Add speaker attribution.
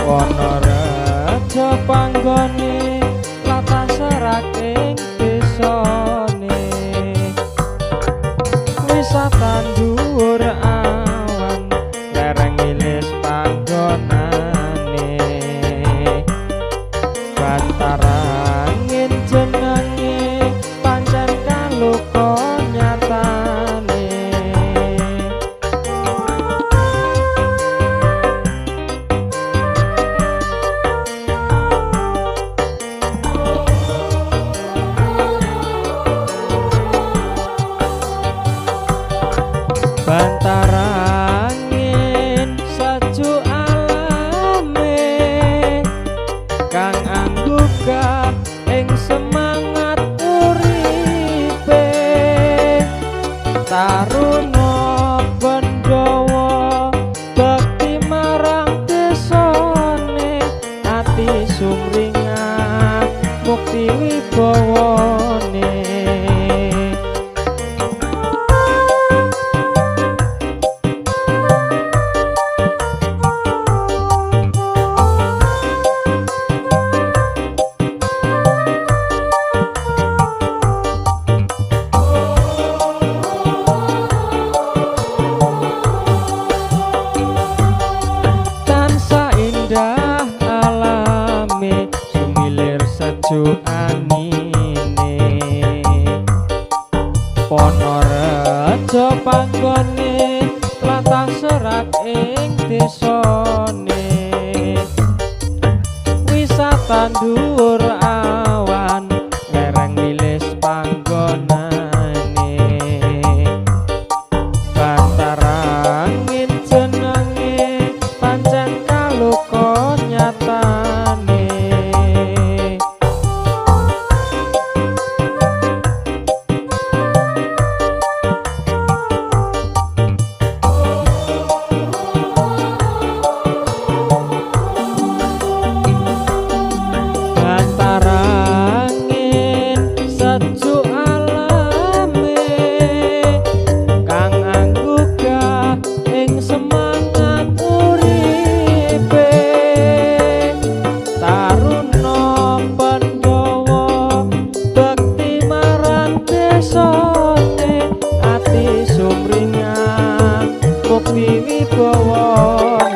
Speaker 1: Wonorejo panggone latah serak ing desane wisata dhuwur awan lereng ilis panggonane Bantarangin jenenge pancen kaluka nyatane Bantarangin sejuk alame kang anggugah ing semangat uripe taruna Pandhawa bekti marang desane ati sumringah mukti wibawane alame sumilir sejuk anine Wonorejo panggone latah serak ing desane wisata dhuwur awan lereng wilis panggonane Bantarangin jenenge pancen kaluka nyatane Bantarangin sejuk alame kang anggugah ing semangat uripe taruna Pandhawa bekti marang desane ati sumringah mukti wibawane